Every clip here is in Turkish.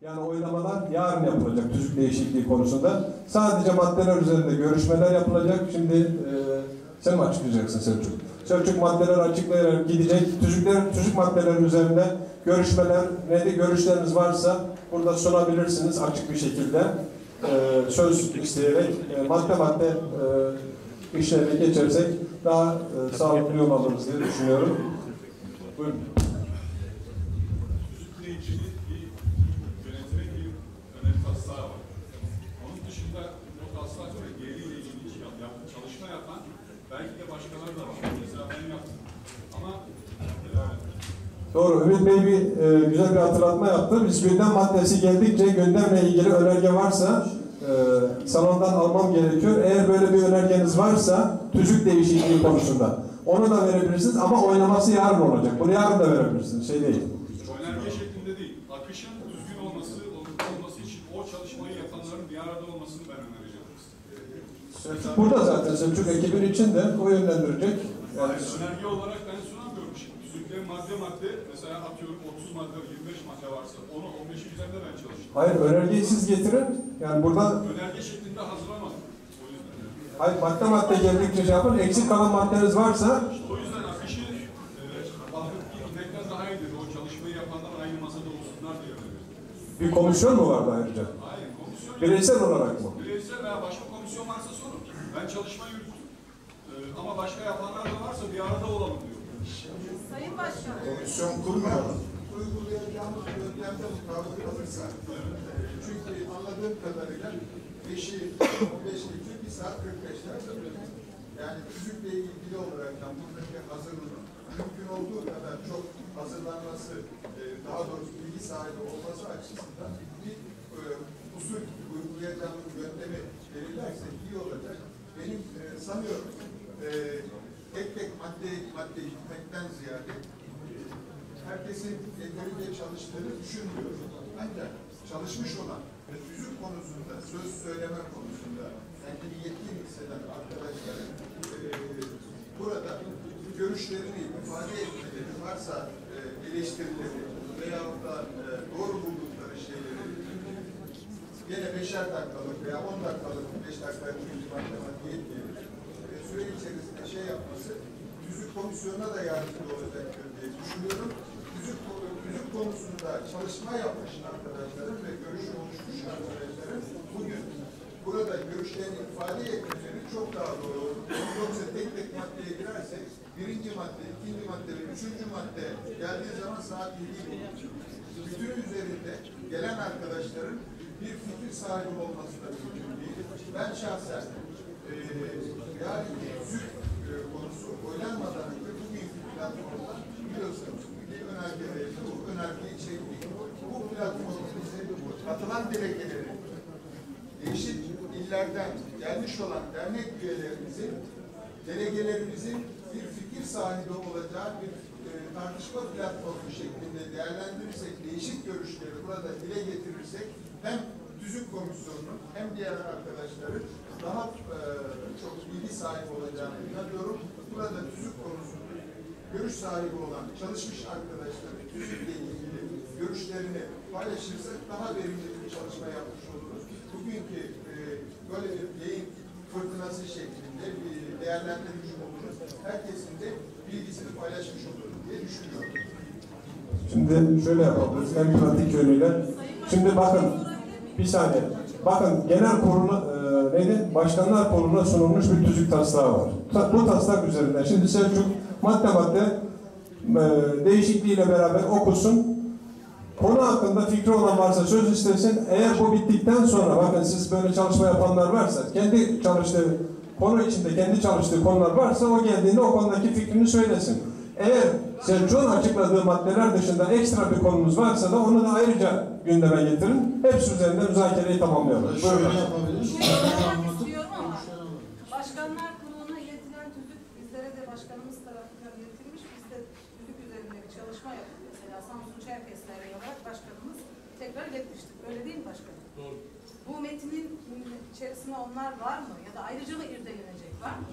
Yani oylamalar yarın yapılacak tüzük değişikliği konusunda. Sadece maddeler üzerinde görüşmeler yapılacak. Şimdi sen mi açıklayacaksın Selçuk? Selçuk maddeler açıklayarak gidecek. Tüzük maddeleri üzerinde görüşmeler, görüşleriniz varsa burada sunabilirsiniz açık bir şekilde. Söz isteyerek madde madde işlerine geçersek daha sağlıklı yol alırız diye düşünüyorum. Buyurun. Tüzükle ilgili bir yönetime bir önemli taslağı var. Onun dışında o taslak ve geriyle ilgili çalışma yapan belki de başkaları da var. Mesela ben yaptım. Ama doğru. Ümit Bey bir güzel bir hatırlatma yaptı. Biz gündem maddesi geldikçe gündemle ilgili önerge varsa salondan almam gerekiyor. Eğer böyle bir önergeniz varsa tüzük değişikliği konusunda onu da verebilirsiniz ama oynaması yarın olacak. Bunu yarın da verebilirsiniz. Şey değil. önerge şeklinde değil. Akışın düzgün olması için o çalışmayı yapanların bir arada olmasını ben önereceğim. Burada zaten Selçuk ekibin içinde o yönlendirecek. Yani önerge olarak ben sunamıyorum. Tüzüklerin madde mesela atıyorum 30 madde 25 madde varsa onu 15'in üzerinde ben çalıştım. Hayır, önergeyi siz getirin. Yani burada önerge şeklinde hazırlamadım. O yüzden. Hayır, madde geldikçe şey yapın. Eksik kalan maddeniz varsa o yüzden akışı bakıp gitmekten daha iyidir. O çalışmayı yapanlar aynı masada olsunlar diye öneriyorum. bir komisyon mu vardı ayrıca? Hayır, komisyon Bireysel olarak mı? bireysel veya başka komisyon varsa sorun. Ben çalışma yürüttüm. Ama başka yapanlar da varsa bir arada olalım diyor. Sayın Başkan. Komisyon kurmayalım. Uygulayacağımız yöntemde mutabık kalırsa. Çünkü anladığım kadarıyla 5'i 15 litre 1 saat 45 dakika. Yani tüzükle ilgili olarak buradaki hazırlığın mümkün olduğu kadar çok hazırlanması, daha doğrusu bilgi sahibi olması açısından bir usul uygulayacağımız yöntemi belirlersek iyi olacak. Benim sanıyorum tek tek madde gitmekten ziyade herkesin yeterince çalıştığını düşünmüyorum. Ancak çalışmış olan ve tüzük konusunda, söz söyleme konusunda kendini yetkin hisseden arkadaşların burada görüşlerini ifade etmeleri varsa eleştirileri veyahut da doğru buldukları şeyleri yine 5'er dakikalık veya 10 dakikalık 5 dakikalık madde etmeyelim. Süre içerisinde şey yapması tüzük komisyonuna da yardımcı olacaktır diye düşünüyorum. Tüzük konusunda çalışma yapmış arkadaşların ve görüşü oluşmuş arkadaşların bugün burada görüşlerini ifade etmeleri çok daha doğru olur. Yoksa tek tek maddeye girersek birinci madde, ikinci madde ve üçüncü madde geldiği zaman saat 7'yi bulur. Bütün üzerinde gelen arkadaşların bir fikir sahibi olması da mümkün değil. Ben şahsen yani tüzük konusu oylanmadan önce bugünkü platformda biliyorsunuz bir önergeleri, bu önergeyi çektik. Bu platformda bize katılan delegeleri değişik illerden gelmiş olan dernek üyelerimizin, delegelerimizin bir fikir sahibi olacağı bir tartışma platformu şeklinde değerlendirirsek, değişik görüşleri burada dile getirirsek hem tüzük komisyonunun hem diğer arkadaşların daha çok bilgi sahibi olacağını inanıyorum. Burada tüzük konusunda görüş sahibi olan çalışmış arkadaşların tüzükle ilgili görüşlerini paylaşırsak daha verimli bir çalışma yapmış oluruz. Bugünkü böyle bir yayın fırtınası şeklinde bir değerlendirmiş oluruz. Herkesin de bilgisini paylaşmış oluruz diye düşünüyorum. Şimdi şöyle yapabiliriz. En pratik yönüyle. Şimdi bakın bir saniye. Bakın genel kurulu Başkanlar Kurulu'na sunulmuş bir tüzük taslağı var. Bu taslak üzerinden. Şimdi Selçuk madde değişikliğiyle beraber okusun. Konu hakkında fikri olan varsa söz istesin. Eğer bu bittikten sonra bakın siz böyle çalışma yapanlar varsa kendi çalıştığı konu içinde kendi çalıştığı konular varsa o geldiğinde o konudaki fikrini söylesin. Eğer Selçuk'un açıkladığı maddeler dışında ekstra bir konumuz varsa da onu da ayrıca gündeme getirin. Hepsi üzerinde müzakereyi tamamlayalım. Şöyle yapabiliriz. istiyorum ama Başkanlar Kurulu'na iletilen tüzük bizlere de başkanımız tarafından iletilmiş. Biz de tüzük üzerinde bir çalışma yaptık. Mesela Samsun Çerkesler'e olarak başkanımız tekrar iletmiştik. Öyle değil mi başkanım? Doğru. Bu metnin içerisinde onlar var mı? Ya da ayrıca mı irdelenecek? Var mı?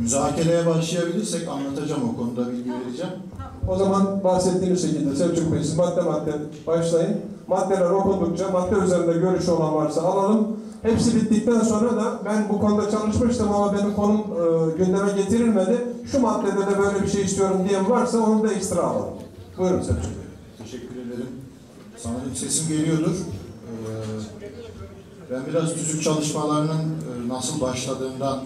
Müzakereye başlayabilirsek anlatacağım, o konuda bilgi vereceğim. O zaman bahsettiğiniz şekilde Selçuk Bey siz madde başlayın. Maddeler okundukça madde üzerinde görüşü olan varsa alalım. Hepsi bittikten sonra da ben bu konuda çalışmıştım ama benim konum gündeme getirilmedi. Şu maddede de böyle bir şey istiyorum diyen varsa onu da ekstra alalım. Buyurun Selçuk Bey. Teşekkür ederim. Sanırım sesim geliyordur. Ben biraz tüzük çalışmalarının nasıl başladığından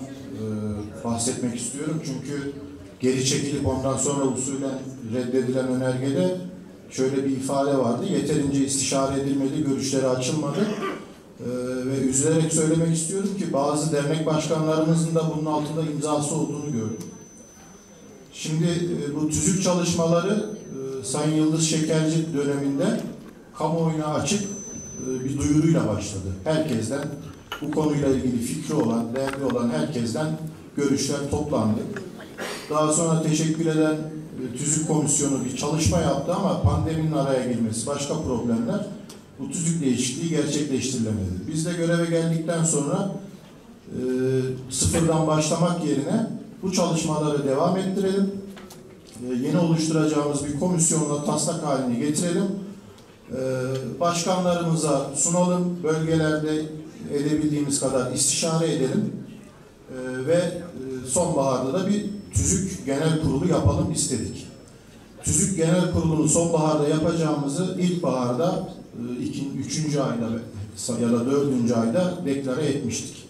bahsetmek istiyorum. Çünkü geri çekilip ondan sonra usulen reddedilen önergede şöyle bir ifade vardı. Yeterince istişare edilmedi, görüşleri açılmadı. Ve üzülerek söylemek istiyorum ki bazı dernek başkanlarımızın da bunun altında imzası olduğunu gördüm. Şimdi bu tüzük çalışmaları Sayın Yıldız Şekerci döneminde kamuoyuna açık bir duyuruyla başladı. Herkesten, bu konuyla ilgili fikri olan, değerli olan herkesten görüşler toplandı. Daha sonra teşekkür eden tüzük komisyonu bir çalışma yaptı ama pandeminin araya girmesi, başka problemler bu tüzük değişikliği gerçekleştirilemedi. Biz de göreve geldikten sonra sıfırdan başlamak yerine bu çalışmaları devam ettirelim. Yeni oluşturacağımız bir komisyonla taslak haline getirelim. Başkanlarımıza sunalım. Bölgelerde edebildiğimiz kadar istişare edelim. Ve sonbaharda da bir tüzük genel kurulu yapalım istedik. Tüzük genel kurulunu sonbaharda yapacağımızı ilkbaharda 3. ayda ya da 4. ayda deklare etmiştik.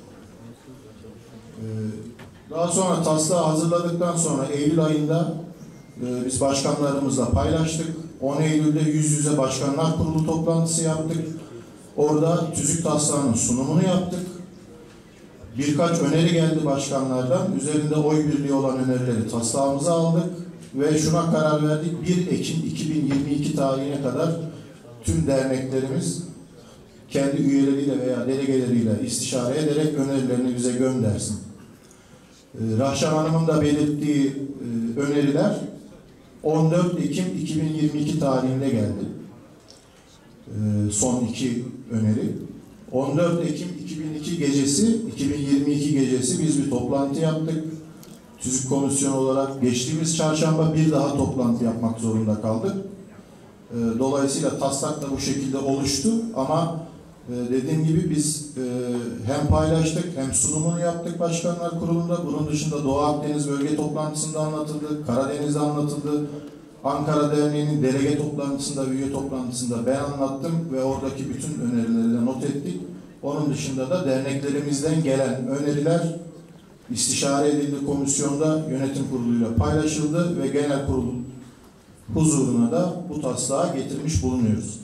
Daha sonra taslağı hazırladıktan sonra Eylül ayında biz başkanlarımızla paylaştık. 10 Eylül'de yüz yüze başkanlar kurulu toplantısı yaptık. Orada tüzük taslağının sunumunu yaptık. Birkaç öneri geldi başkanlardan. Üzerinde oy birliği olan önerileri taslağımıza aldık. Ve şuna karar verdik. 1 Ekim 2022 tarihine kadar tüm derneklerimiz kendi üyeleriyle veya delegeleriyle istişare ederek önerilerini bize göndersin. Rahşan Hanım'ın da belirttiği öneriler 14 Ekim 2022 tarihinde geldi. Son 2 öneri. 14 Ekim 2022 gecesi biz bir toplantı yaptık. Tüzük komisyonu olarak geçtiğimiz çarşamba bir daha toplantı yapmak zorunda kaldık. Dolayısıyla taslak da bu şekilde oluştu ama dediğim gibi biz hem paylaştık hem sunumunu yaptık Başkanlar Kurulu'nda. Bunun dışında Doğu Akdeniz Bölge Toplantısı'nda anlatıldı, Karadeniz'de anlatıldı. Ankara Derneği'nin delege toplantısında, üye toplantısında ben anlattım ve oradaki bütün önerileri de not ettik. Onun dışında da derneklerimizden gelen öneriler istişare edildi komisyonda, yönetim kuruluyla paylaşıldı ve genel kurulun huzuruna da bu taslağı getirmiş bulunuyoruz.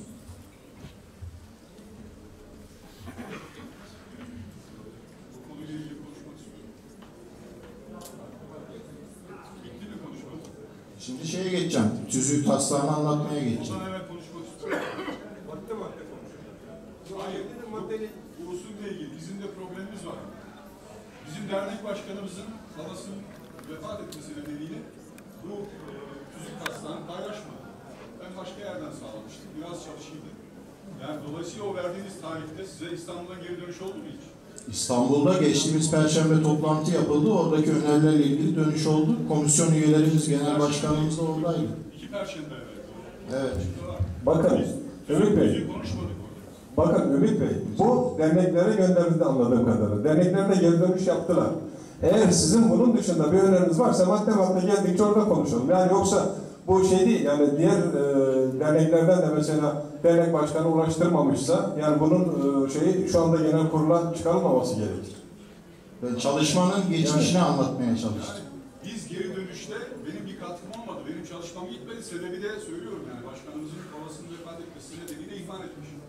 Şimdi şeye geçeceğim, tüzüğü taslağını anlatmaya geçeceğim. Ondan evvel konuşmak istiyorum. Madde konuşuyor. Hayır, bu usulle ilgili bizim de problemimiz var. Bizim dernek başkanımızın babasının vefat etmesi nedeniyle bu tüzük taslağını paylaşmadı. Ben başka yerden sağlamıştım, biraz çalışıydı. Yani dolayısıyla o verdiğiniz tarihte size İstanbul'a geri dönüş oldu mu hiç? İstanbul'da geçtiğimiz Perşembe toplantı yapıldı. Oradaki önerilerle ilgili dönüş oldu. Komisyon üyelerimiz, genel başkanımız da oradaydı. 2 Perşembe evvel. Evet. Bakın Ümit Bey. Konuşmadık. Bakın Ümit Bey, bu derneklere gönderildi anladığım kadarıyla. Dernekler de geri dönüş yaptılar. Eğer sizin bunun dışında bir öneriniz varsa madde geldikçe orada konuşalım. Yani yoksa bu şey değil, yani diğer derneklerden de mesela dernek başkanı ulaştırmamışsa, yani bunun şeyi şu anda genel kurula çıkarılmaması gerekir. Ben çalışmanın geçmişini anlatmaya çalıştım. Biz geri dönüşte benim bir katkım olmadı. Benim çalışmam gitmedi. Sebebi de söylüyorum yani başkanımızın babasının vefat etmesi nedeniyle ihmal etmişim.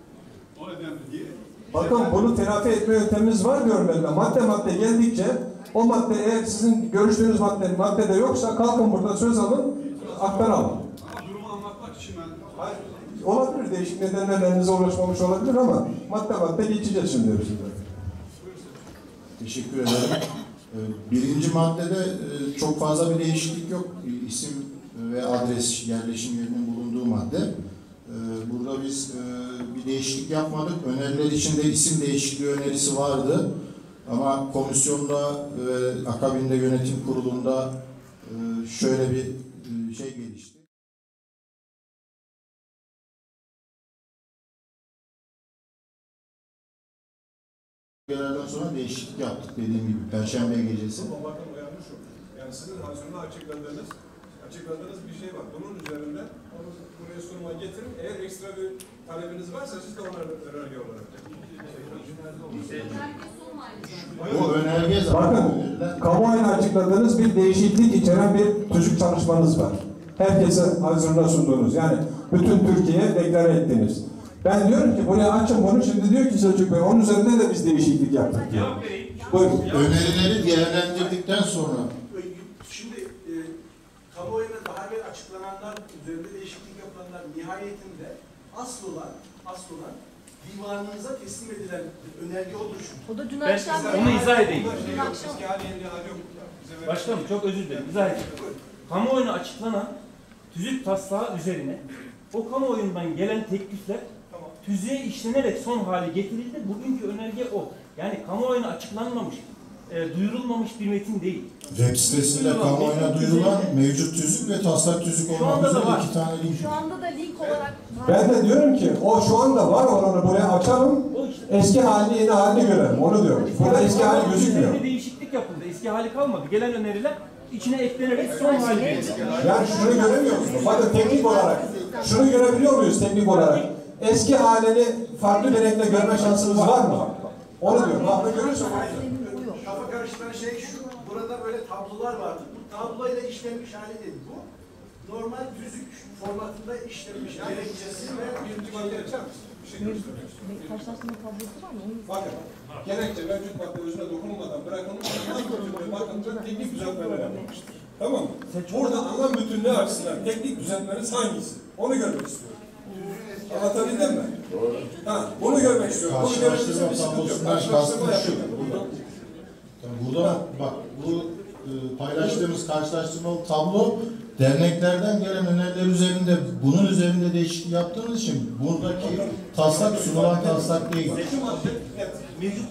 O nedenle diye. Bakın bunu telafi etme yöntemimiz var diyorum ben. Madde geldikçe o madde eğer sizin görüştüğünüz maddede yoksa kalkın burada söz alın, aktaralım. Ama durumu anlatmak için ben... Hayır, olabilir, değişik nedenlerle elinize ulaşmamış olabilir ama madde geçeceğiz şimdi hepsinde. Teşekkür ederim. Birinci maddede çok fazla bir değişiklik yok. İsim ve adres yerleşim yerinin bulunduğu madde. Burada biz bir değişiklik yapmadık. Öneriler içinde isim değişikliği önerisi vardı. Ama komisyonda ve akabinde yönetim kurulunda şöyle bir şey gelişti. Önergelerden sonra değişiklik yaptık dediğim gibi Perşembe gecesi. Ama bakın uyanmış o. Yani sizin hazırda açıkladığınız bir şey var. Bunun üzerinde onu buraya sunuma getirin. Eğer ekstra bir talebiniz varsa siz de ona önerge olarak. Bu önerge zaten Bakın, önerilen. kamuoyuna açıkladığınız bir değişiklik içeren bir tüzük çalışmanız var. Herkese hazırda sunduğunuz. Yani bütün Türkiye'ye deklare ettiniz. Ben diyorum ki buraya açın bunu. Şimdi diyor ki Selçuk Bey, onun üzerinde de biz değişiklik yaptık diyor. Buyurun. Önerileri değerlendirdikten sonra Şimdi kamuoyuna daha evvel açıklananlar, üzerinde değişiklik yapılanlar nihayetinde asıl olan divanınıza teslim edilen önerge odur şu. O da dün Ben akşam onu izah edeyim. Dün akşam Eski hali yeni hali yok. Başkanım çok özür dilerim. İzah edeyim. Kamuoyuna açıklanan tüzük taslağı üzerine o kamuoyundan gelen teklifler tüzüğe işlenerek son hale getirildi. Bugünkü önerge o. Yani kamuoyuna açıklanmamış, duyurulmamış bir metin değil. web sitesinde kamuoyuna duyurulan mevcut tüzük ve taslak tüzük Şu olmak anda da üzere var. 2 tane link. şu anda da link olarak Ben de diyorum ki o şu anda var olanı buraya açalım. O işte. Eski halini yeni halini görelim. Onu diyorum. Burada eski hali gözükmüyor. Üzerinde değişiklik yapıldı. Eski hali kalmadı. Gelen öneriler içine eklenerek son hali verildi. Yani şunu göremiyor musunuz? Bakın teknik olarak. Şunu görebiliyor muyuz teknik olarak? Eski halini farklı bir renkle görme şansımız var mı? Onu diyorum. Farklı görürsün. Kafa karıştıran şey şu, burada böyle tablolar vardı. Bu tabloyla işlenmiş hali değil. Bu normal tüzük formatında işlenmiş gerekçesi ve Birinci madde açar mısın? Bir şey göstermek istiyorum. karşılaştırma tablosu var mı? Bakın. Gerekçe mevcut madde özüne dokunulmadan bırakılmış. Bakın teknik düzeltmeler yapılmıştır. Tamam mı? Burada anlam bütünlüğü açısından teknik düzeltmeniz hangisi? Onu görmek istiyorum. Anlatabildim mi? Doğru. Ha, bunu görmek istiyorum. Bunu Karşılaştırma görmek istiyorum. tablosundan Karşılaştırma kastım şu. yapıyorum. Burada bak bu paylaştığımız karşılaştırmalı tablo derneklerden gelen öneriler üzerinde bunun üzerinde değişiklik yaptığımız için buradaki taslak sunulan taslak değil. Şu madde net.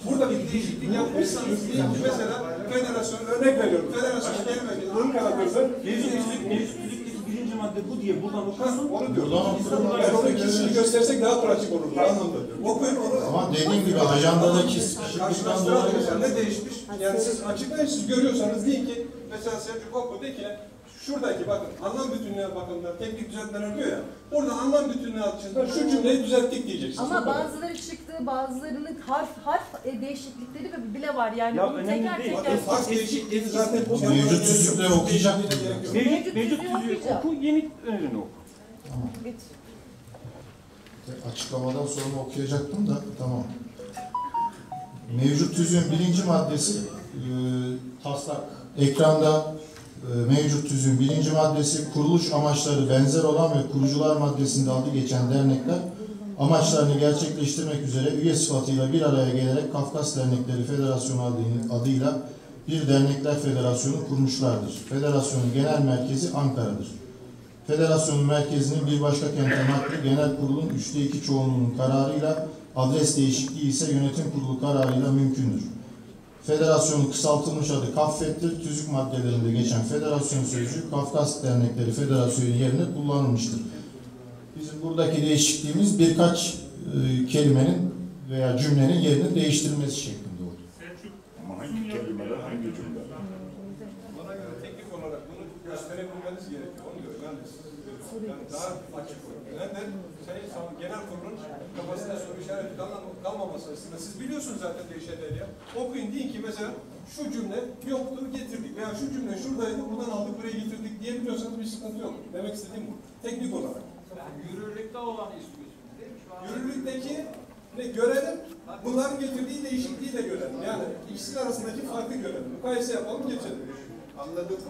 Burada bir değişiklik yapmışsanız diyelim ki mesela federasyon örnek veriyorum. Federasyon gelmedi. Ankara'da Mevcut tüzükteki birinci madde bu diye buradan okursun. onu diyorum. Buradan Ben onu ikisini göstersek daha pratik olur. Anlamda diyorum. Okuyun onu. Ama dediğim gibi ajandadaki sıkışıklıktan dolayı Karşılaştıralım. Ne değişmiş? Yani siz açıklayın, siz görüyorsanız deyin ki mesela Selçuk oku de ki şuradaki bakın anlam bütünlüğe bakımından teknik düzeltmeler diyor ya. Burada anlam bütünlüğü açısından şu cümleyi düzelttik diyeceksiniz. Ama bazıları çıktı, bazılarının harf değişiklikleri bile var yani. Ya bunu önemli teker değil. teker. Fark değişikliği zaten mevcut tüzükleri okuyacak mı? Mevcut tüzüğü tüzüğü okuyacağım. oku, yeni önerini oku. Açıklamadan sonra okuyacaktım da tamam. Mevcut tüzüğün birinci maddesi taslak ekranda mevcut tüzüğün birinci maddesi kuruluş amaçları benzer olan ve kurucular maddesinde adı geçen dernekler amaçlarını gerçekleştirmek üzere üye sıfatıyla bir araya gelerek Kafkas Dernekleri Federasyonu adıyla bir dernekler federasyonu kurmuşlardır. Federasyonun genel merkezi Ankara'dır. Federasyonun merkezinin bir başka kente nakli genel kurulun 2/3 çoğunluğunun kararıyla, adres değişikliği ise yönetim kurulu kararıyla mümkündür. Federasyonun kısaltılmış adı KAFFET'tir. Tüzük maddelerinde geçen federasyon sözcüğü Kafkas Dernekleri Federasyonu yerine kullanılmıştır. Bizim buradaki değişikliğimiz birkaç kelimenin veya cümlenin yerinin değiştirilmesi şeklinde oldu. Ama hangi kelimeler, hangi cümleler? Bana göre teknik olarak bunu gösterebilmeniz gerekiyor. Onu diyorum. Yani daha açık olur. Neden? Genel kurulun kafasında soru işareti kalmaması aslında. Siz biliyorsunuz zaten değişenleri ya. Okuyun deyin ki mesela şu cümle yoktu getirdik veya şu cümle şuradaydı buradan aldık buraya getirdik diyebiliyorsanız bir sıkıntı yok. Demek istediğim bu. Teknik olarak. Yürürlükte olan istiyorsunuz değil mi? Şu an Yürürlükteki ne görelim, bunların getirdiği değişikliği de görelim. Yani ikisinin arasındaki farkı görelim. Mukayese yapalım geçelim.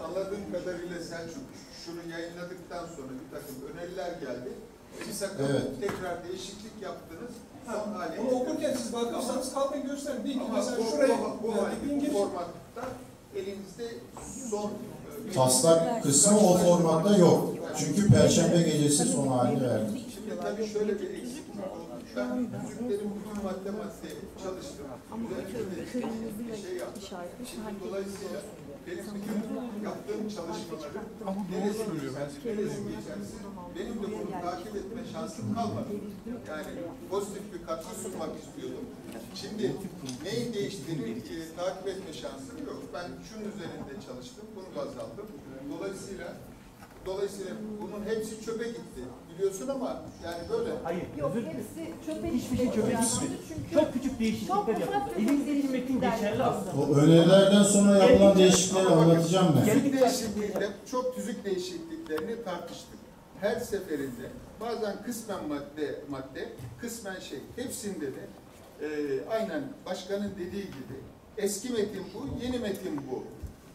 Anladığım kadarıyla Selçuk şunu yayınladıktan sonra bir takım öneriler geldi. Bir takım tekrar değişiklik yaptınız. Son hale Bunu okurken siz bakıyorsanız kalkın gösterin. Deyin ki ama mesela şuraya bu İngiliz formatta elinizde son Taslak kısmı o formatta yok. Çünkü Perşembe gecesi son halini verdik. Şimdi tabii şöyle bir eksiklik oldu. Ben tüzüklerin bütün madde çalıştım. Ama Üzerinde kırmızı bir şey yaptım. işareti Şimdi dolayısıyla benim bütün yaptığım çalışmaları neresi geçersiz, benim de bunu takip etme şansım kalmadı. Yani pozitif bir katkı sunmak istiyordum. Şimdi neyi değiştiğini takip etme şansım yok. Ben şunun üzerinde çalıştım, bunu baz aldım. Dolayısıyla bunun hepsi çöpe gitti. Biliyorsun ama yani böyle. Hayır, Yok, özür dilerim. hepsi çöpe Hiçbir şey çöpe gitmedi. Çok küçük değişiklikler yapıldı. Elimizdeki metin geçerli aslında. O önerilerden sonra yapılan değişiklikleri anlatacağım ben. Tüzük değişikliğinde çok tüzük değişikliklerini tartıştık. Her seferinde bazen kısmen madde, kısmen şey. Hepsinde de aynen başkanın dediği gibi eski metin bu, yeni metin bu.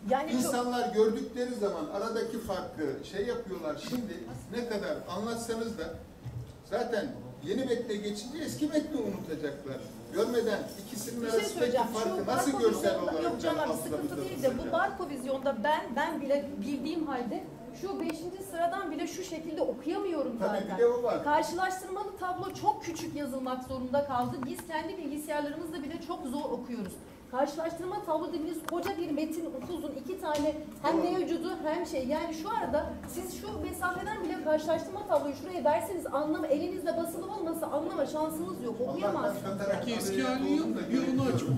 Yani İnsanlar gördükleri zaman aradaki farkı şey yapıyorlar. Şimdi ne kadar anlatsanız da zaten yeni metne geçince eski metni unutacaklar. Görmeden ikisinin bir şey arasındaki söyleyeceğim. farkı Şu nasıl Barko görsel vizyonda, olarak yok canım altyapıda sıkıntı değil de bu Barko vizyonda ben bile bildiğim halde şu 5. sıradan bile şu şekilde okuyamıyorum Tabii zaten. bir de o var. Karşılaştırmalı tablo çok küçük yazılmak zorunda kaldı. Biz kendi bilgisayarlarımızda bile çok zor okuyoruz. Karşılaştırma tablo dediğiniz koca bir metin, upuzun 2 tane hem mevcudu hem şey. Yani şu arada siz şu mesafeden bile karşılaştırma tabloyu şuraya verseniz anlama, elinizde basılı olmasa anlama şansınız yok. Okuyamazsınız. Eski hali yok. Bir onu açıp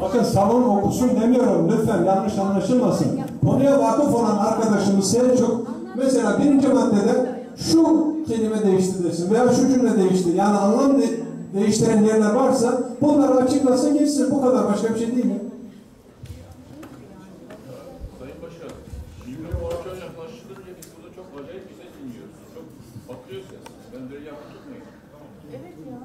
Bakın salon okusun demiyorum, lütfen yanlış anlaşılmasın. Konuya vakıf olan arkadaşımız Selçuk mesela birinci maddede şu kelime değişti desin veya şu cümle değişti. Yani anlam değiştiren yerler varsa bunları açıklasın gitsin. Bu kadar, başka bir şey değil mi? Sayın Başkan, şimdi orta yaklaştırınca biz burada çok acayip bir ses dinliyoruz. Çok patlıyor ses. Ben böyle yapıp tutmayayım. Evet ya.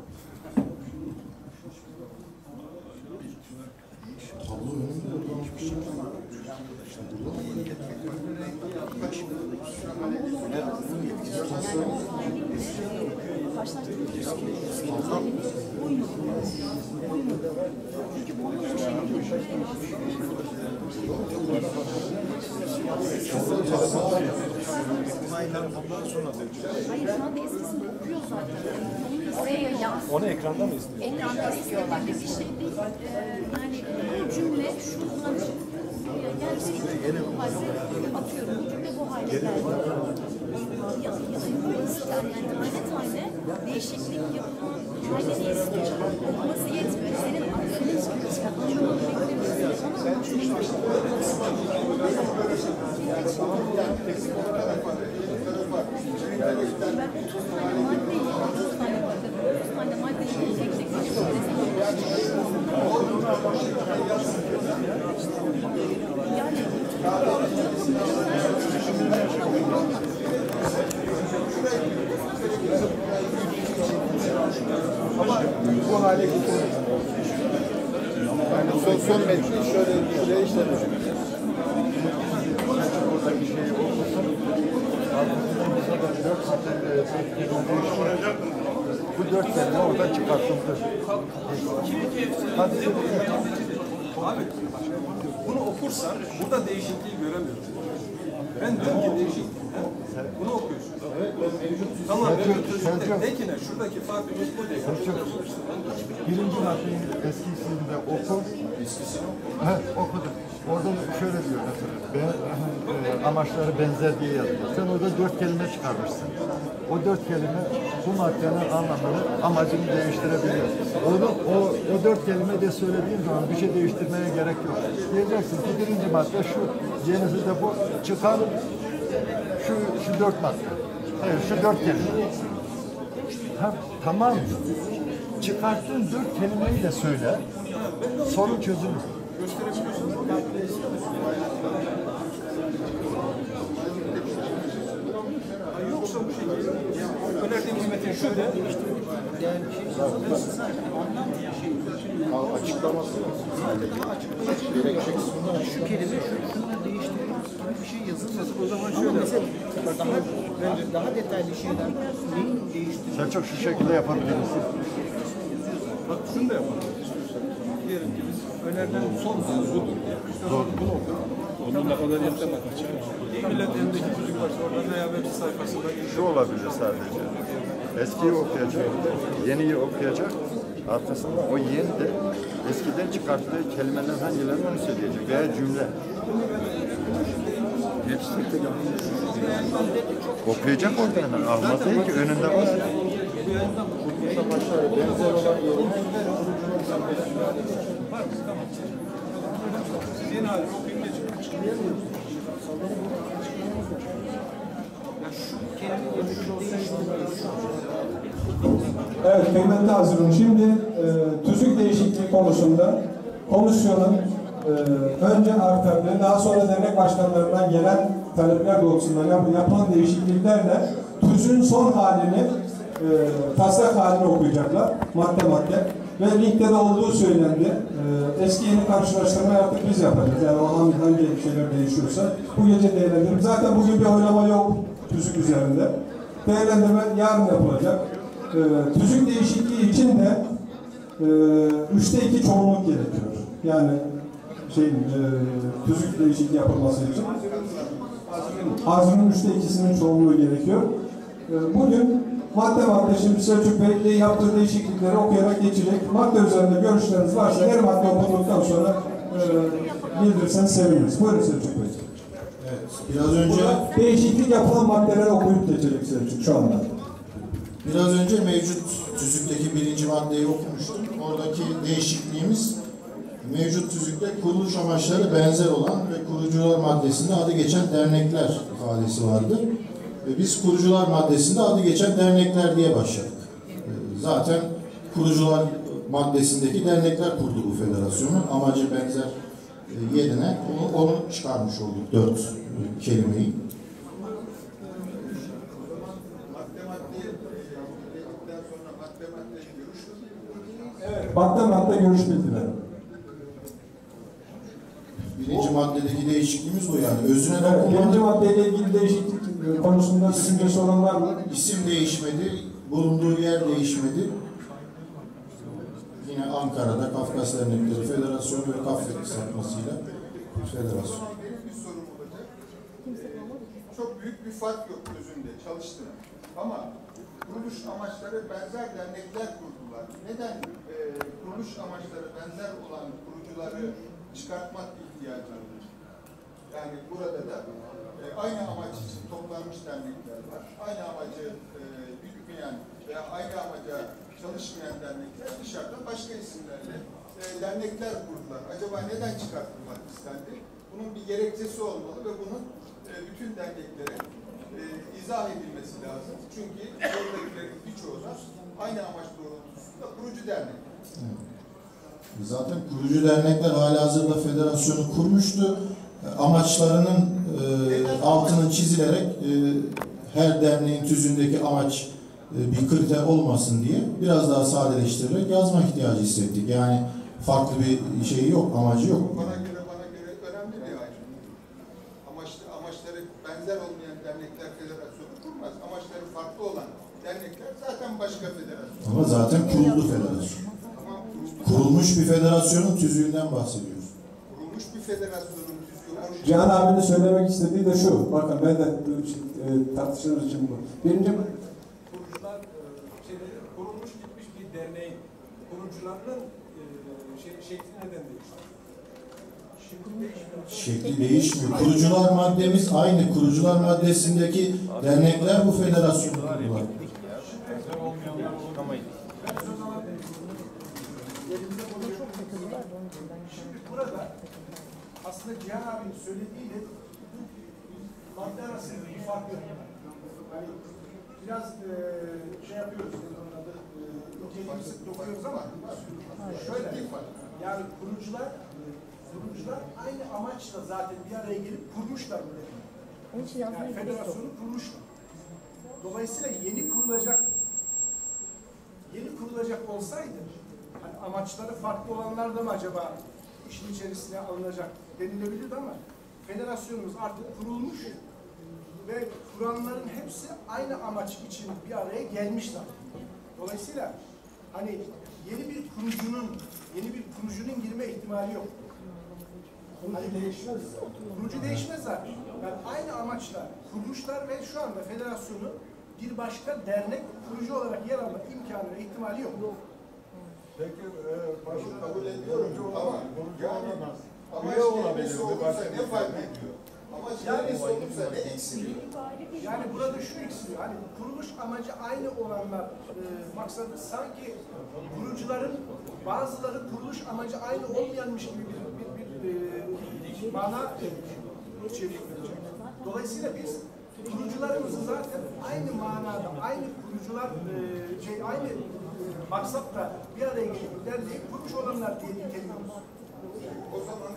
Hayır, şu anda eskisini okuyor zaten. Oraya yaz. Onu ekranda mı istiyorsun? Ekranda istiyorlar. Bir şey değil. Yani bu cümle şuradan gerçekten bu halde atıyorum. Bu cümle bu hale geldi. Ya yani tane değişiklik yapma halini istiyor. Okuması yetmiyor. Senin aklını istiyor. Anlamanı beklemiyorsun. Ama ben 30 tane maddeyi, 30 tane maddeyi tek tek yani ama bu hale getirir. Yani son metni şöyle işlemiş. Buradaki şeyi okursun. Bu 4 kelime orada çıkartıldı. Abi bunu okursan burada değişikliği göremiyorum. Ben diyorum ki değişiklik. Bunu okuyorsun. Tamam. Peki ne? Şuradaki farkımız bu değil. Birinci maddeyi eskisinde oku. Okudum. Orada şöyle diyor mesela, amaçları benzer diye yazıyor. Sen orada 4 kelime çıkarmışsın. O 4 kelime bu maddenin anlamını, amacını değiştirebiliyor. O 4 kelime de söylediğin zaman bir şey değiştirmeye gerek yok. Diyeceksin ki birinci madde şu, yenisi de bu. Çıkarın şu 4 madde. Hayır, şu 4 kelime. Tamam. Çıkarttığın 4 kelimeyi de söyle. Sorun çözülür. Yoksa bu şekilde önerdiğimiz metin şu de Açıklaması gerekecek. Şu kelime şunu değiştirir gibi bir şey yazılmasın. O zaman Şöyle daha detaylı şeyler neyin değiştirir? sen çok şu şekilde yapabilirsin. bak şunu da yapalım. Diyelim ki biz önerilen son söz budur. Bunu okuyalım. Onun ne kadar yapacak millet elindeki çocuk varsa orada veya web sayfasında Şu olabilir sadece. Eskiyi okuyacak, yeniyi okuyacak. Arkasında o yeni de eskiden çıkarttığı kelimeler hangileri onu söyleyecek veya cümle. Hepsi tek tek okuyacak orada hemen. Almaz değil ki önünde var. Kurtuluşa başlar benzer olan yerine Sizin hali okuyunca çıkıyor. Evet, kıymetli hazırım. Şimdi tüzük değişikliği konusunda komisyonun önce ARPEM'den daha sonra dernek başkanlarından gelen talepler doğrultusunda yapılan değişikliklerle tüzüğün son halini taslak halini okuyacaklar madde madde ve linkte de olduğu söylendi. Eski yeni karşılaştırma yaptık, biz yapacağız. Yani o hangi şeyler değişiyorsa bu gece değerlendirelim. Zaten bugün bir oylama yok tüzük üzerinde. Değerlendirme yarın yapılacak. Tüzük değişikliği için de 3'te 2 çoğunluk gerekiyor. Yani tüzük değişikliği yapılması için. Hazırın 3'te 2'sinin çoğunluğu gerekiyor. Bugün madde madde şimdi Selçuk Bey'le yaptığı değişiklikleri okuyarak geçecek. Madde üzerinde görüşleriniz varsa her madde okuduktan sonra bildirirseniz seviniriz. Buyurun Selçuk Bey. Evet, biraz önce değişiklik yapılan maddeleri okuyup geçecek Selçuk şu anda. Biraz önce mevcut tüzükteki 1. maddeyi okumuştum. Oradaki değişikliğimiz mevcut tüzükte kuruluş amaçları benzer olan ve kurucular maddesinde adı geçen dernekler ifadesi vardı. Ve biz kurucular maddesinde adı geçen dernekler diye başladık. Zaten kurucular maddesindeki dernekler kurdu bu federasyonu. Amacı benzer yerine onu çıkarmış olduk 4 kelimeyi. Madde madde görüş bildirelim. 1. maddedeki değişikliğimiz bu yani. Özüne Evet, 1. dokunmadı. maddeyle ilgili değişiklik konusunda düşüncesi olan var mı? İsim değişmedi, bulunduğu yer değişmedi. Yine Ankara'da Kafkas Dernekleri Federasyonu ve Kafkas kısaltmasıyla federasyon. Benim bir sorum olacak. Çok büyük bir fark yok özünde çalıştım. Ama kuruluş amaçları benzer dernekler kurdular. Neden kuruluş amaçları benzer olan kurucuları çıkartmak ihtiyacı var? Yani burada da aynı amaç için toplanmış dernekler var. Aynı amacı gütmeyen veya aynı amaca çalışmayan dernekler dışarıda başka isimlerle dernekler kurdular. Acaba neden çıkartılmak istendi? Bunun bir gerekçesi olmalı ve bunun bütün derneklere izah edilmesi lazım. Çünkü oradakilerin birçoğu da aynı amaç doğrultusunda kurucu dernek. Zaten kurucu dernekler halihazırda federasyonu kurmuştu. Amaçlarının altının çizilerek her derneğin tüzüğündeki amaç bir kriter olmasın diye biraz daha sadeleştirerek yazma ihtiyacı hissettik. Yani farklı bir şeyi yok, amacı yok. Bana göre önemli bir ayrım. Amaçları benzer olmayan dernekler federasyonu kurmaz. Amaçları farklı olan dernekler zaten başka federasyon. Ama zaten kuruldu federasyon. Tamam, Kurulmuş bir federasyonun tüzüğünden bahsediyoruz. kurulmuş bir federasyonun tüzüğü. Cihan abinin söylemek istediği de şu. Bakın ben de tartışılır için bu. Birinci Kurucular kurulmuş gitmiş bir derneğin kurucularının şekli neden değişti? Şekli değişmiyor. Kurucular maddemiz aynı. Kurucular maddesindeki dernekler bu federasyonu kurdular. Şimdi burada aslında Cihan abinin söylediğiyle madde arasında bir fark yok. Yani biraz şey yapıyoruz, incelik sık dokuyoruz ama şöyle, yani kurucular aynı amaçla zaten bir araya gelip kurmuşlar bu derneği. Yani federasyonu kurmuşlar. Dolayısıyla yeni kurulacak olsaydı hani amaçları farklı olanlar da mı acaba işin içerisine alınacak denilebilirdi ama federasyonumuz artık kurulmuş ve kuranların hepsi aynı amaç için bir araya gelmişler. Dolayısıyla hani yeni bir kurucunun girme ihtimali yok. Kurucu değişmez zaten. Yani aynı amaçla kurmuşlar ve şu anda federasyonu bir başka dernek kurucu olarak yer alma imkanı ve ihtimali yok. Peki Bunu kabul ediyorum ama yani amaç üye olabilir kendisi mi? olursa ne fark ediyor? Amaç kendisi olursa ne eksiliyor? Yani burada şu eksiliyor. Hani kuruluş amacı aynı olanlar maksadı sanki kurucuların bazıları kuruluş amacı aynı olmayanmış gibi bir mana içeriyor. Dolayısıyla biz kurucularımızı zaten aynı manada, aynı kurucular aynı maksatla bir araya gelip derleyip kurmuş olanlar diye niteliyoruz. O zaman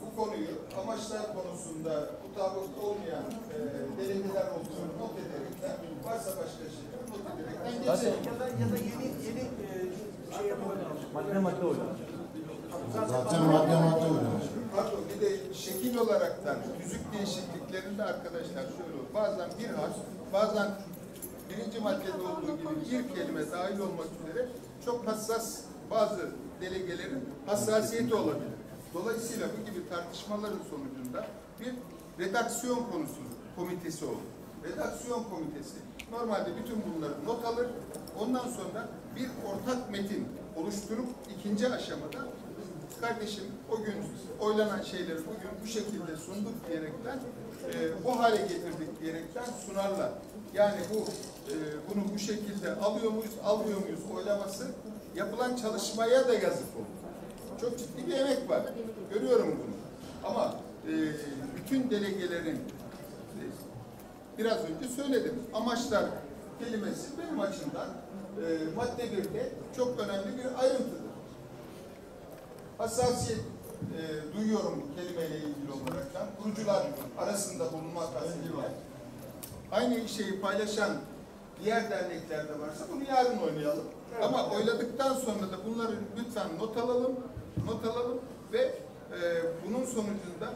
bu konuyu amaçlar konusunda mutabık olmayan delegeler olduğunu not ederekten, varsa başka şeyler not ederekten geçelim. Ya da yeni şey yapılabilir. Madde oynar. Zaten madde oynuyor. Pardon, bir de şekil olaraktan tüzük değişikliklerinde arkadaşlar şöyle olur. Bazen bir harf, bazen birinci maddede olduğu gibi bir kelime dahil olmak üzere çok hassas bazı delegelerin hassasiyeti olabilir. Dolayısıyla bu gibi tartışmaların sonucunda bir redaksiyon komitesi olur. Redaksiyon komitesi normalde bütün bunları not alır. Ondan sonra bir ortak metin oluşturup ikinci aşamada kardeşim o gün oylanan şeyleri bugün bu şekilde sunduk diyerekten bu hale getirdik diyerekten sunarlar. Yani bunu bu şekilde alıyor muyuz, almıyor muyuz oylaması yapılan çalışmaya da yazık olur. Çok ciddi bir emek var. Görüyorum bunu. Ama bütün delegelerin biraz önce söyledim. Amaçlar kelimesi benim açımdan madde 1'de çok önemli bir ayrıntıdır. Hassasiyet duyuyorum bu kelimeyle ilgili olaraktan. Kurucular arasında bulunmak hasebiyle. Aynı şeyi paylaşan diğer dernekler de varsa bunu yarın oynayalım. Evet. Ama oyladıktan sonra da bunları lütfen not alalım ve bunun sonucunda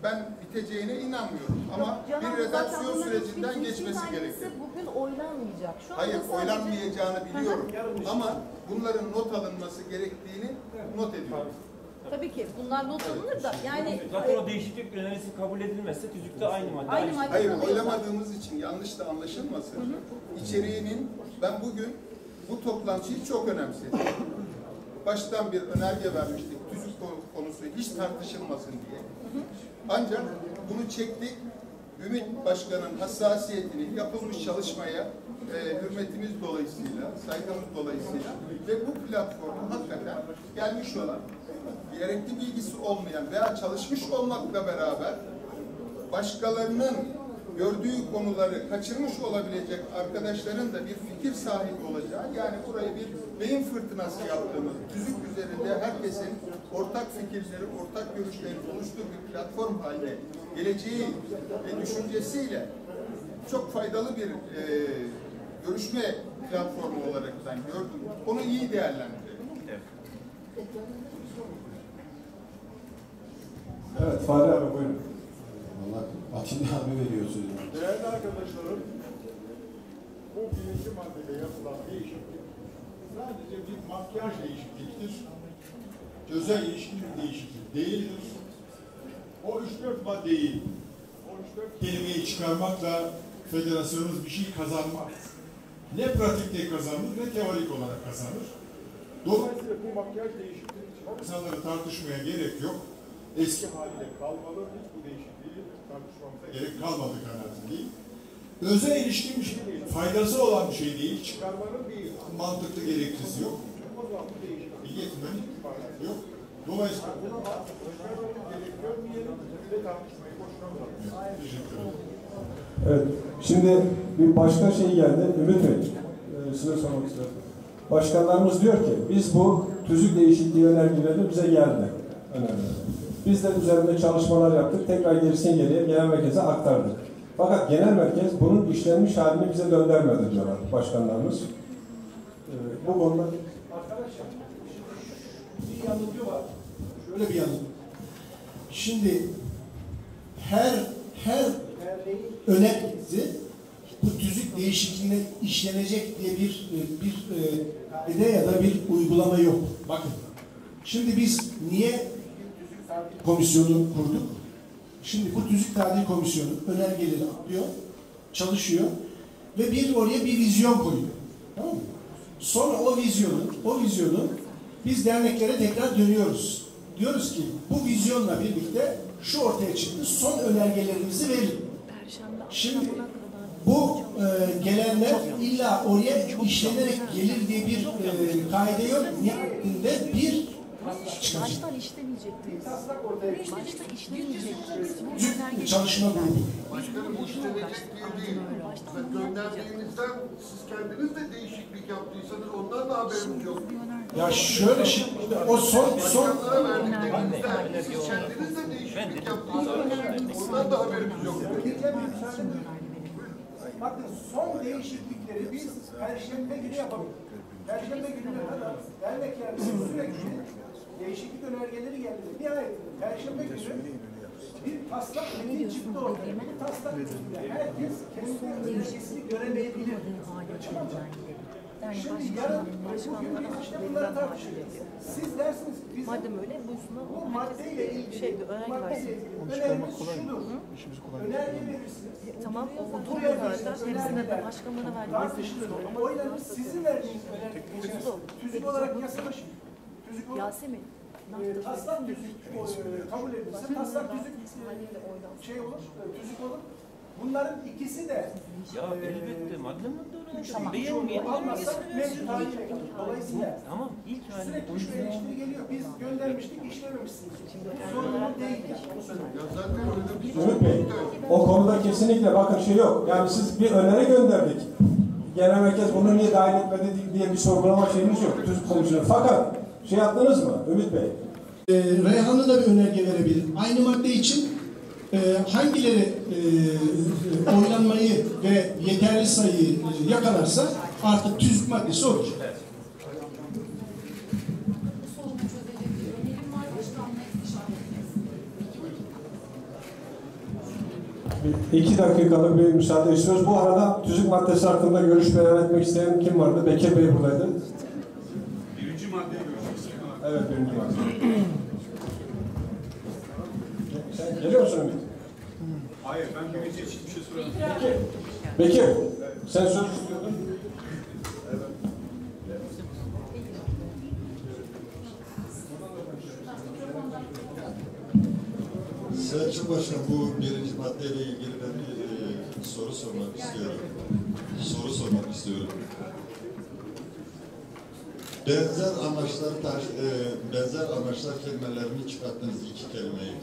ben biteceğine inanmıyorum. Ama bir redaksiyon sürecinden geçmesi gerekiyor. Bugün oylanmayacak. Şu anda hayır, sadece oylanmayacağını biliyorum. Ama bunların not alınması gerektiğini not ediyorum. Tabii ki bunlar not alınır da yani Zaten o değişiklik önerisi kabul edilmezse tüzükte aynı madde. Aynı madde. Hayır, oylamadığımız için yanlış da anlaşılmasın. İçeriğinin ben bugün bu toplantıyı çok önemsedim. Baştan bir önerge vermiştik. Tüzük konusu hiç tartışılmasın diye. Ancak bunu çektik. Ümit Başkan'ın hassasiyetini yapılmış çalışmaya hürmetimiz dolayısıyla, saygımız dolayısıyla ve bu platforma hakikaten gelmiş olan, gerekli bilgisi olmayan veya çalışmış olmakla beraber başkalarının gördüğü konuları kaçırmış olabilecek arkadaşların da bir fikir sahibi olacağı, yani burayı bir beyin fırtınası yaptığımız, tüzük üzerinde herkesin ortak fikirleri, ortak görüşleri oluştuğu bir platform haline geleceği ve düşüncesiyle çok faydalı bir görüşme platformu olarak ben gördüm. Onu iyi değerlendirelim. Evet, Fahri abi buyurun. Vallahi Atilla abi veriyor sözü. değerli arkadaşlarım, bu birinci maddede yapılan değişiklik sadece bir makyaj değişikliktir. Özel ilişkin bir değişiklik değildir. O 3-4 maddeyi, o 3-4 kelimeyi çıkarmakla federasyonumuz bir şey kazanmaz. Ne pratikte kazanır, ne teorik olarak kazanır. Dolayısıyla bu makyaj değişikliği için insanları tartışmaya gerek yok. Eski haliyle kalmalı, hiç bu değişikliği tartışmamıza gerek kalmadı kanaatindeyim. Özel ilişkin bir şey değil, faydası olan bir şey değil, çıkarmanın bir mantıklı gerekçesi yok. O zaman bu değişikliği bilgetinmenin yok. Dolayısıyla buna gerek görmeyelim ve tartışmayı boşuna bırakmayalım. Teşekkür ederim. Evet, şimdi bir başka şey geldi. Ümit Bey, size sormak istiyorum. Başkanlarımız diyor ki, biz bu tüzük değişikliği önergeleri bize geldi. Biz de üzerinde çalışmalar yaptık, tekrar gerisini geriye genel merkeze aktardık. Fakat genel merkez bunun işlenmiş halini bize göndermedi diyorlar başkanlarımız. Bu konuda... Arkadaşlar, bir yanılgı var. Şöyle bir yanılgı. Şimdi her önergesi bu tüzük değişikliğine işlenecek diye bir kaide ya da bir uygulama yok. Bakın. Şimdi biz niye komisyonu kurduk? Şimdi bu tüzük tadil komisyonu önergeleri alıyor, çalışıyor ve oraya bir vizyon koyuyor. Tamam mı? Sonra o vizyonu biz derneklere tekrar dönüyoruz. Diyoruz ki bu vizyonla birlikte şu ortaya çıktı, son önergelerimizi verin. Şimdi bu gelenler illa oraya işlenerek gelir diye bir kaide yok. Nihayetinde bir Baştan işlemeyecektiniz. Başta işlemeyecektiniz. Çalışma grubu. Başkanım gönderdiğinizden siz kendiniz de değişiklik yaptıysanız ondan da haberimiz yok. Ya şöyle şimdi o son Başkanlara verdiklerinizden siz kendiniz de değişiklik yaptıysanız ondan da haberimiz yok. Bakın son değişiklikleri biz Perşembe günü yapalım. Perşembe gününe kadar derneklerimizin sürekli değişiklik önergeleri geldi. Nihayetinde Perşembe günü bir taslak metin çıktı ortaya. Bu taslak metinde herkes kendi önergesini göremeyebilir. Şimdi yarın bugün biz işte bunları tartışacağız. Siz dersiniz ki bizim bu maddeyle ilgili önerimiz şudur. Önerge verirsiniz. Tamam, o duruyor zaten. Hepsine de başkanlığına tartışılır. Oylanır. Sizin verdiğiniz önerge tüzük olarak yasalaşır. Tüzük olarak taslak tüzük kabul edilirse taslak tüzük şey olur, tüzük olur. Bunların ikisi de elbette madde tamam. Almazsak mevcut haline kalır. Dolayısıyla tamam, ilk sürekli şu eleştiri geliyor. Biz göndermiştik, işlememişsiniz. Sorunun değil. Ümit Bey, o konuda kesinlikle bakın şey yok. Yani siz bir öneri gönderdik. Genel merkez bunu niye dahil etmedi diye bir sorgulama şeyimiz yok. TÜZK komisyonu. Fakat şey yaptınız mı Ümit Bey? Reyhan'ı da bir önerge verebilir. Aynı madde için hangileri oylanmayı ve yeterli sayıyı yakalarsa artık tüzük maddesi olur. Bu sorunu çözebilir. Önerim var başkanlığa istişare 2 dakikalık bir müsaade istiyoruz. Bu arada tüzük maddesi hakkında görüş beyan etmek isteyen kim vardı? Bekir Bey buradaydı. Birinci maddeye görüşmek istiyorum. Evet, birinci madde. Sen geliyor musun Ümit? Hayır, ben birinci için bir şey sorayım. Bekir, sen söz istiyordun. Selçuk Başkan, bu birinci maddeyle ilgili ben bir soru sormak istiyorum. Benzer amaçlar kelimelerini çıkarttınız, 2 kelimeyi.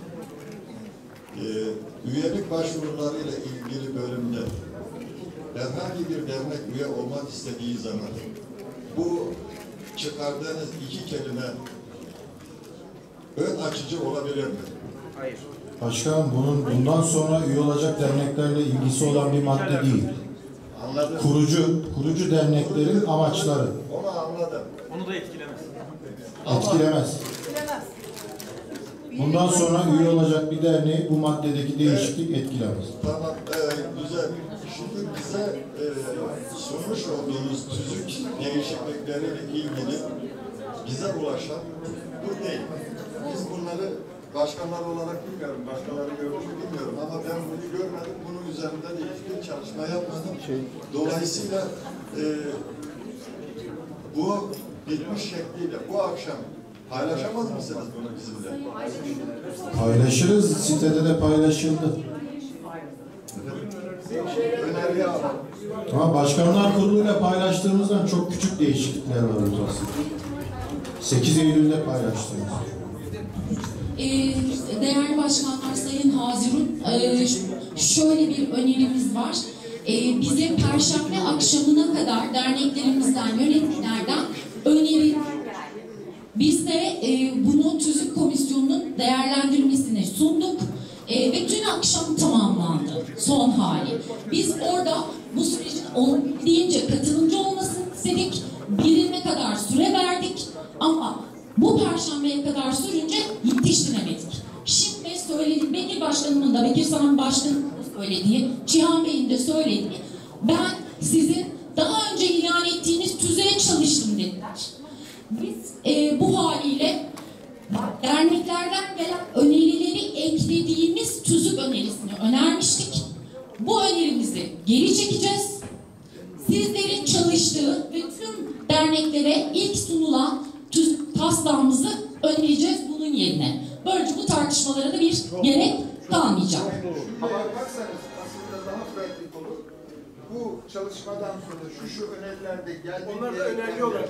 Üyelik başvurularıyla ilgili bölümde herhangi bir dernek üye olmak istediği zaman bu çıkardığınız 2 kelime ön açıcı olabilir mi? Hayır. Başkanım bundan sonra üye olacak derneklerle ilgisi olan bir madde değil. Anladım. Kurucu derneklerin amaçları. Onu anladım. Onu da etkilemez. Etkilemez. Bundan sonra üye olacak bir derneği bu maddedeki değişiklik etkilemez. Tamam, güzel. Şimdi bize sunmuş olduğunuz tüzük değişiklikleriyle ilgili bize ulaşan bu değil. Biz bunları başkanlar olarak bilmiyorum, başkaları görmüş mü bilmiyorum ama ben bunu görmedim. Bunun üzerinde de hiçbir çalışma yapmadım. Dolayısıyla bu bitmiş şekliyle bu akşam paylaşamaz mısınız bunu bizimle? Paylaşırız. Sitede de paylaşıldı. Önerge alalım. Ama başkanlar kuruluyla paylaştığımızdan çok küçük değişiklikler var orada. 8 Eylül'de paylaştığımız. Değerli başkanlar, Sayın Hazirun, şöyle bir önerimiz var. Bize Perşembe akşamına kadar derneklerimizden, yönetimlerden öneri. Biz de bunu TÜZK Komisyonu'nun değerlendirmesine sunduk ve dün akşam tamamlandı son hali. Biz orada bu sürecin olabildiğince katılımcı olmasını istedik. Birine kadar süre verdik ama bu Perşembeye kadar sürünce yetiştiremedik. Şimdi söyledim, Bekir Başkanımın da, Bekir Sağım Başkanımın da söylediği, Cihan Bey'in de söylediği, ben sizin daha önce ilan ettiğiniz tüzüğe çalıştım dediler. Biz bu haliyle derneklerden gelen önerileri eklediğimiz tüzük önerisini önermiştik. Bu önerimizi geri çekeceğiz. sizlerin çalıştığı ve tüm derneklere ilk sunulan taslağımızı önleyeceğiz bunun yerine. Böylece bu tartışmalara da bir gerek kalmayacak. Ama bakarsanız aslında daha pratik olur. Bu çalışmadan sonra şu önerilerde geldiğinde onlar da önerge olarak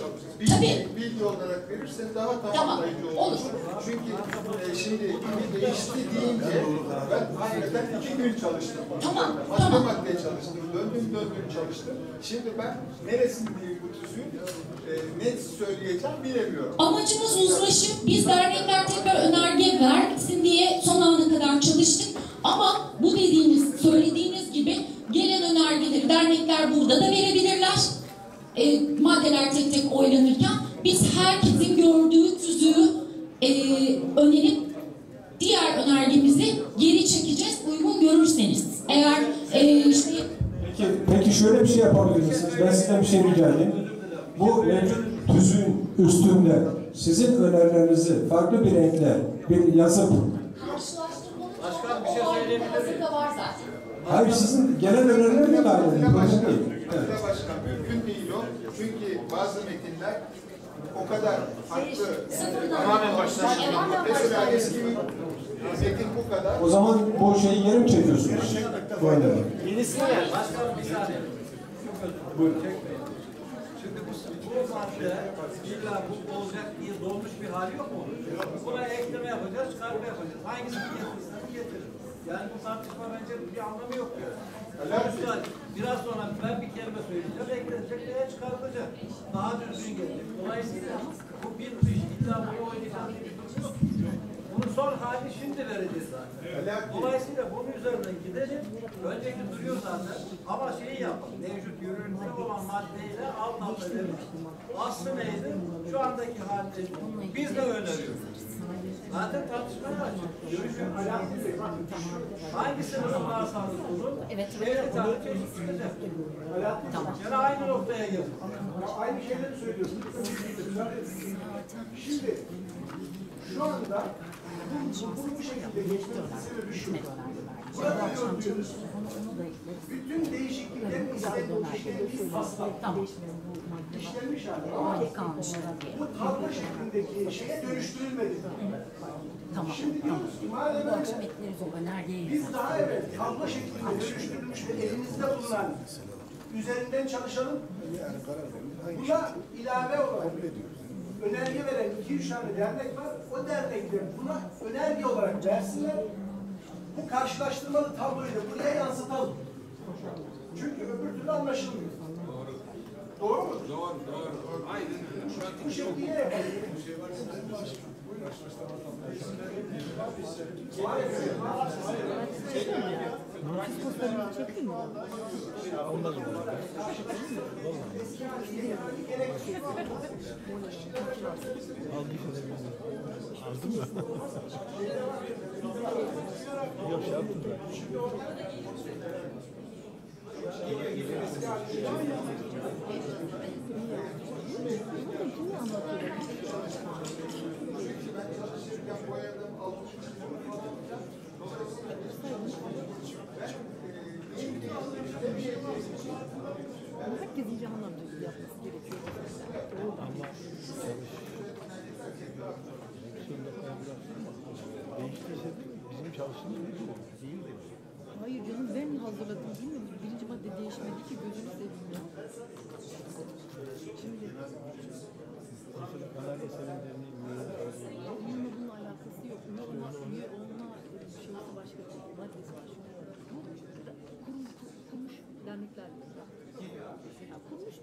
bilgi olarak verirsen daha tamamlayıcı olur. Çünkü şimdi bir değişti deyince ben hakikaten 2 gün çalıştım. Madde çalıştım. Döndüm çalıştım. Şimdi ben neresindeyim bu tüzüğün net söyleyeceğim bilemiyorum. Amacımız uzlaşı. Biz dernekler tekrar önerge versin diye son ana kadar çalıştık. Ama bu dediğiniz, söylediğiniz gibi gelen önergeleri dernekler burada da verebilirler. Maddeler tek tek oylanırken biz herkesin gördüğü tüzüğü önerip diğer önergemizi geri çekeceğiz uygun görürseniz. Eğer Peki şöyle bir şey yapabilir misiniz? Ben sizden bir şey rica edeyim. Bu mevcut tüzüğün üstünde sizin önerilerinizi farklı bir renkle bir yazıp başkan bir şey söyleyebilir miyim? Var zaten. Hayır, sizin genel öneriler mi dahil edin? Başkan mümkün değil o. Çünkü bazı metinler o kadar farklı. Tamamen baştan Mesela eski metin bu kadar. O zaman bu şeyi geri mi çekiyorsunuz? Bu öneri. Yenisini yer. Başkan bir saniye. Buyurun. Şimdi bu madde illa bu olacak diye dolmuş bir hali yok mu? Buna ekleme yapacağız, çıkarma yapacağız. Hangisini getirirsen getirir. Yani bu tartışma bence bir anlamı yok yani. Sonuçta biraz sonra ben bir kelime söyleyeceğim, eklenecek veya çıkartılacak. Daha düzgün gelecek. Dolayısıyla bu bir iş, illa bunu oynayacağız diye bir durum yok. Bunun son hali şimdi vereceğiz zaten. Dolayısıyla bunun üzerinden gidelim. Önceki duruyor zaten. Ama şeyi yapalım. Mevcut yürürlükte olan maddeyle alt alta verilmiş. Aslı neydi? Şu andaki halde biz de öneriyoruz. Zaten tartışmaya açık. Görüşün alakası yok. Hangisinin daha sağlıklı olur? Evet. 50 tane çeşit çıkacak. Yani aynı noktaya geldik. Aynı şeyleri söylüyorsun. Şimdi şu anda bunu bu şekilde geçmemizin sebebi şu. Burada gördüğünüz bütün değişikliklerin istediği taslar. İşlenmiş hali. Ama bu tablo şeklindeki şeye dönüştürülmedi. Şimdi diyoruz ki madem biz daha evvel tablo şeklinde dönüştürülmüş ve elimizde bulunan üzerinden çalışalım. Buna ilave olarak önerge veren 2-3 tane dernek var. O dernekler buna önerge olarak versinler. Bu karşılaştırmalı tabloyu da buraya yansıtalım. Çünkü öbür türlü anlaşılmıyor. Doğru mu? Doğru. Aynen öyle. Bu şekilde yapalım. Aldın mı? Yok şey yaptım da. Herkesin canına yapması gerekiyor. Ama değiştiyse bizim çalıştığımız değildi. Hayır canım, ben hazırladım değil mi? Birinci madde değişmedi ki, gözünü seveyim ya. Şimdi Mesela Kanarya Sevenlerinin onunla bunun alakası yok. Üye olma şeysi başka, maddesi başka. Bu kurmuş dernekler. Kurmuş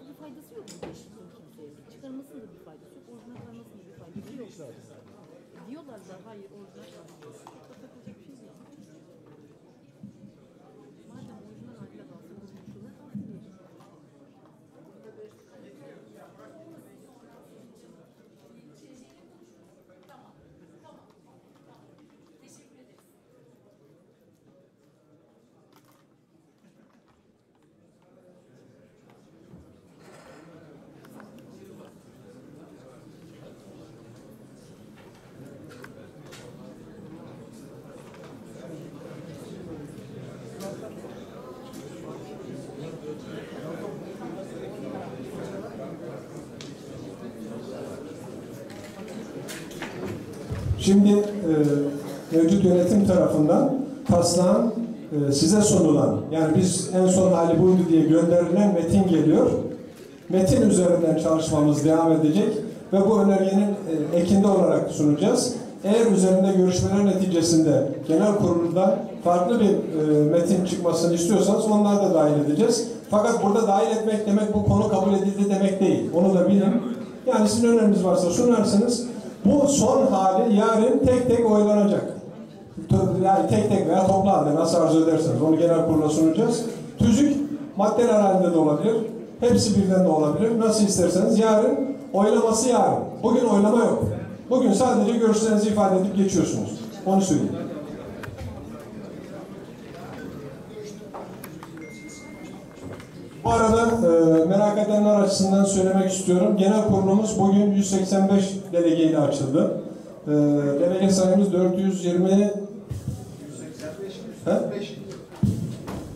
bir faydası yok bu değişikliğin kimseye. Çıkarmasının da bir faydası yok. Orijinal kalmasının da bir faydası yok. Diyorlar da hayır orijinal kalmasın. Takılacak bir şey değil. Madem orijinal haline kalsın, kurmuşlar kalsın. Şimdi mevcut yönetim tarafından taslağın size sunulan, yani biz en son hali buydu diye gönderilen metin geliyor. Metin üzerinden çalışmamız devam edecek ve bu önergenin ekinde olarak sunacağız. Eğer üzerinde görüşmeler neticesinde genel kurulundan farklı bir metin çıkmasını istiyorsanız onları da dahil edeceğiz. Fakat burada dahil etmek demek bu konu kabul edildi demek değil. Onu da bilin. Yani sizin öneriniz varsa sunarsınız. Bu son hali yarın tek tek oylanacak. Yani tek tek veya toplu halde nasıl arzu ederseniz onu genel kurula sunacağız. Tüzük maddeler halinde de olabilir. Hepsi birden de olabilir. Nasıl isterseniz yarın oylaması yarın. Bugün oylama yok. Bugün sadece görüşlerinizi ifade edip geçiyorsunuz. Onu söyleyeyim. Bu arada merak edenler açısından söylemek istiyorum. Genel kurulumuz bugün 185 delegeyle açıldı. Delege sayımız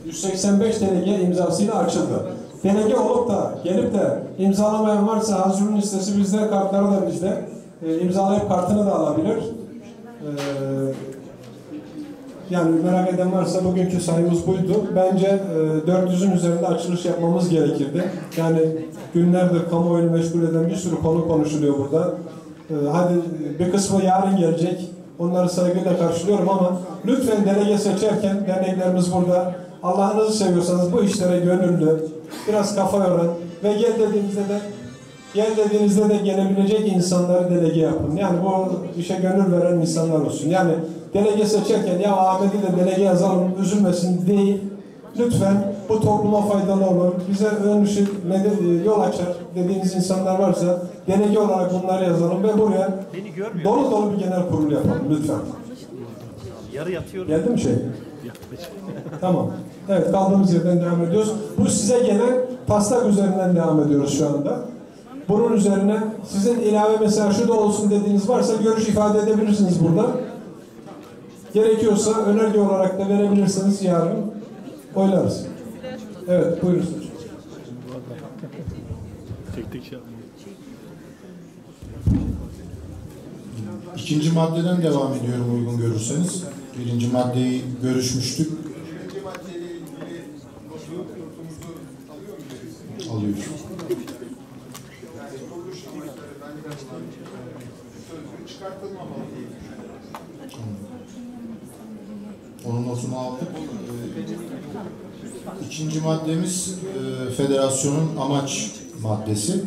185 delege imzasıyla açıldı. Delege olup da gelip de imzalamayan varsa hazırın listesi bizde, kartları da bizde. İmzalayıp kartını da alabilir. Yani merak eden varsa bugünkü sayımız buydu. Bence 400'ün üzerinde açılış yapmamız gerekirdi. Yani günlerdir kamuoyunu meşgul eden bir sürü konu konuşuluyor burada. Hadi bir kısmı yarın gelecek. Onları saygıyla karşılıyorum ama lütfen delege seçerken derneklerimiz burada. Allah'ınızı seviyorsanız bu işlere gönüllü, biraz kafa yoran ve gel dediğinizde de gelebilecek insanları delege yapın. Yani bu işe gönül veren insanlar olsun. Yani delege seçerken ya Ahmet'i de delege yazalım, üzülmesin değil. Lütfen bu topluma faydalı olur. Bize ön ışık, yol açar dediğiniz insanlar varsa delege olarak bunları yazalım ve buraya dolu bir genel kurul yapalım lütfen. Yarı yatıyorum. Geldi mi şey? Tamam. Evet, kaldığımız yerden devam ediyoruz. Bu size gelen taslak üzerinden devam ediyoruz şu anda. Bunun üzerine sizin ilave mesela şu da olsun dediğiniz varsa görüş ifade edebilirsiniz burada. Gerekiyorsa önerge olarak da verebilirsiniz, yarın oylarız. Evet, buyurun. Tek şey yapmayın. İkinci maddeden devam ediyorum uygun görürseniz. Birinci maddeyi görüşmüştük. Birinci maddeyle ilgili notumuzu alıyor muyuz? Alıyoruz. Yani kuruluş amaçları benden olan sözlüğü çıkartılmamalı diye düşünüyorum. Onun notunu aldık. İkinci maddemiz federasyonun amaç maddesi.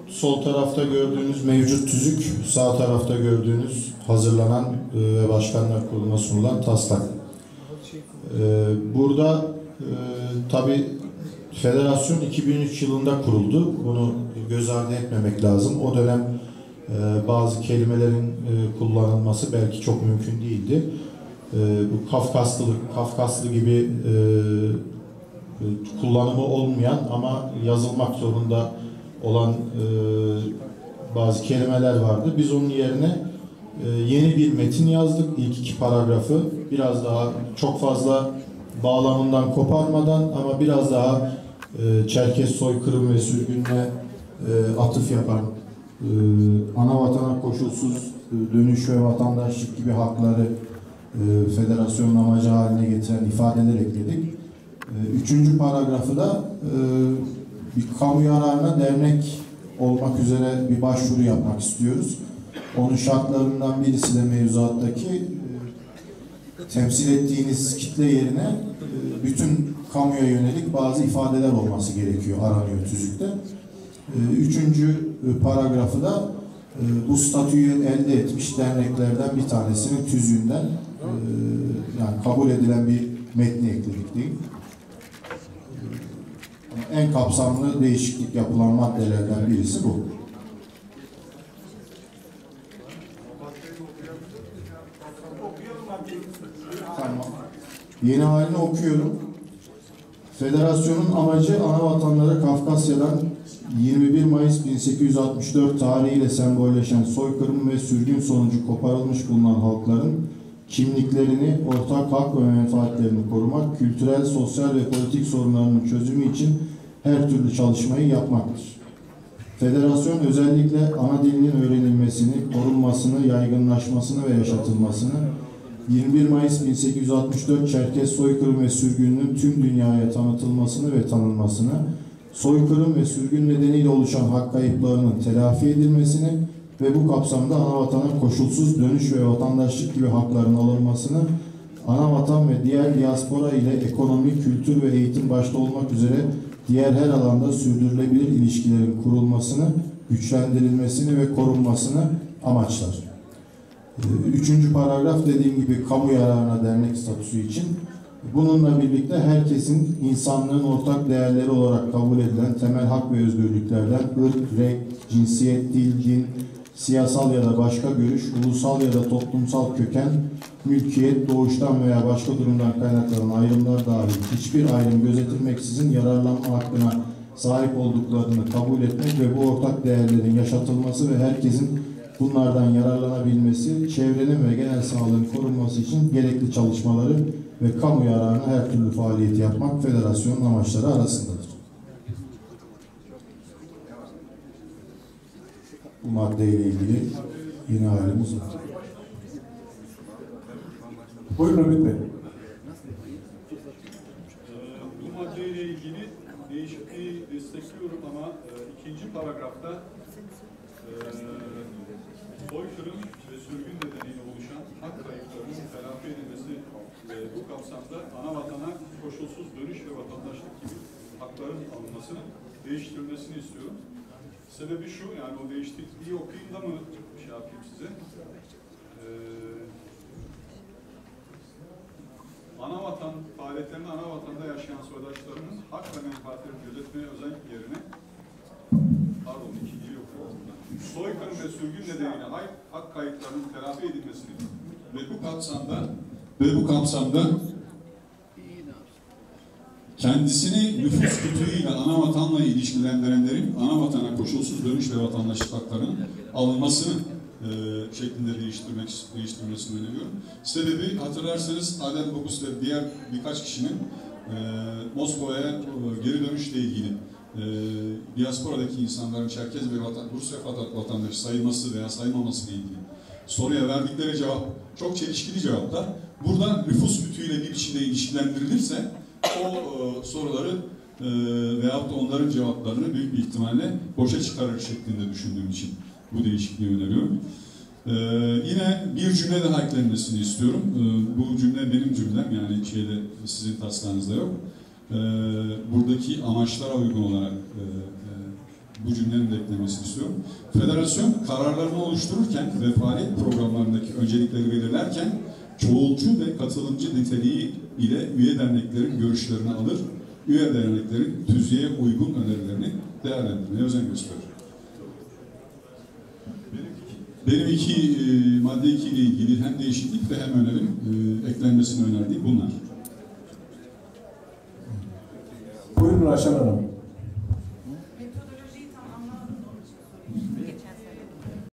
Sol tarafta gördüğünüz mevcut tüzük, sağ tarafta gördüğünüz hazırlanan ve Başkanlar Kurulu'na sunulan taslak. Burada tabii federasyon 2003 yılında kuruldu. Bunu göz ardı etmemek lazım. O dönem bazı kelimelerin kullanılması belki çok mümkün değildi. Bu Kafkaslı gibi kullanımı olmayan ama yazılmak zorunda olan bazı kelimeler vardı. Biz onun yerine yeni bir metin yazdık. İlk iki paragrafı biraz daha çok fazla bağlamından koparmadan ama biraz daha Çerkes soykırım ve sürgünle atıf yapan ana vatana koşulsuz dönüş ve vatandaşlık gibi hakları federasyonun amacı haline getiren ifadeler ekledik. Üçüncü paragrafı da bir kamu yararına dernek olmak üzere bir başvuru yapmak istiyoruz. Onun şartlarından birisi de mevzuattaki temsil ettiğiniz kitle yerine bütün kamuya yönelik bazı ifadeler olması gerekiyor, aranıyor tüzükte. Üçüncü paragrafı da bu statüyü elde etmiş derneklerden bir tanesinin tüzüğünden yani kabul edilen bir metni ekledik diyeyim. En kapsamlı değişiklik yapılan maddelerden birisi bu. Tamam. Yeni halini okuyorum. Federasyonun amacı ana vatanlara Kafkasya'dan 21 Mayıs 1864 tarihiyle sembolleşen soykırım ve sürgün sonucu koparılmış bulunan halkların kimliklerini, ortak hak ve menfaatlerini korumak, kültürel, sosyal ve politik sorunlarının çözümü için her türlü çalışmayı yapmaktır. Federasyon özellikle ana dilinin öğrenilmesini, korunmasını, yaygınlaşmasını ve yaşatılmasını, 21 Mayıs 1864 Çerkez soykırım ve sürgününün tüm dünyaya tanıtılmasını ve tanınmasını, soykırım ve sürgün nedeniyle oluşan hak kayıplarının telafi edilmesini ve bu kapsamda anavatana koşulsuz dönüş ve vatandaşlık gibi hakların alınmasını, anavatan ve diğer diaspora ile ekonomi, kültür ve eğitim başta olmak üzere diğer her alanda sürdürülebilir ilişkilerin kurulmasını, güçlendirilmesini ve korunmasını amaçlar. Üçüncü paragraf dediğim gibi kamu yararına dernek statüsü için. Bununla birlikte herkesin insanlığın ortak değerleri olarak kabul edilen temel hak ve özgürlüklerden ırk, renk, cinsiyet, dil, din, siyasal ya da başka görüş, ulusal ya da toplumsal köken, mülkiyet, doğuştan veya başka durumdan kaynaklanan ayrımlar dahil hiçbir ayrım gözetilmeksizin yararlanma hakkına sahip olduklarını kabul etmek ve bu ortak değerlerin yaşatılması ve herkesin bunlardan yararlanabilmesi, çevrenin ve genel sağlığın korunması için gerekli çalışmaları ve kamu yararına her türlü faaliyeti yapmak federasyonun amaçları arasındadır. Bu maddeyle ilgili yeni halimiz var. Buyurun Ümit Bey. Bu maddeyle ilgili değişikliği destekliyorum ama ikinci paragrafta soykırım ve sürgün nedeniyle oluşan hak kayıplarının telafi edilmesi ve bu kapsamda ana vatana koşulsuz dönüş ve vatandaşlık gibi hakların alınmasının değiştirilmesini istiyorum. Sebebi şu, yani o değişikliği okuyayım da mı şey yapayım size? Anavatan faaliyetlerini anavatanda yaşayan soydaşlarımız hak ve menfaatlerini gözetmeye özen yerine ikinciyi okuyorum. Soykırım ve sürgün nedeniyle hak kayıplarının telafi edilmesini ve bu kapsamda kendisini nüfus kütüğüyle anavatanla ilişkilendirenlerin anavatana koşulsuz dönüş ve vatandaşlık haklarının alınmasını şeklinde değiştirmesini öneriyorum. Sebebi hatırlarsanız Adem Bogus ve diğer birkaç kişinin Moskova'ya geri dönüşle ilgili diasporadaki insanların Çerkez ve Rus ve vatandaşı sayılması veya sayılmaması ile ilgili soruya verdikleri cevap çok çelişkili cevaplar. Burada nüfus kütüğüyle bir biçimde ilişkilendirilirse o soruları veyahut da onların cevaplarını büyük bir ihtimalle boşa çıkarır şeklinde düşündüğüm için bu değişikliği öneriyorum. Yine bir cümle daha eklenmesini istiyorum. Bu cümle benim cümlem, yani sizin taslağınızda yok. Buradaki amaçlara uygun olarak bu cümlenin de eklenmesini istiyorum. Federasyon kararlarını oluştururken ve faaliyet programlarındaki öncelikleri belirlerken çoğulcu ve katılımcı niteliği ile üye derneklerin görüşlerini alır, üye derneklerin tüzüğe uygun önerilerini değerlendirmeye özen gösterir. Benim madde 2 ile ilgili hem değişiklik ve hem önerim eklenmesini önerdiğim bunlar. Buyurun Ayşen Hanım.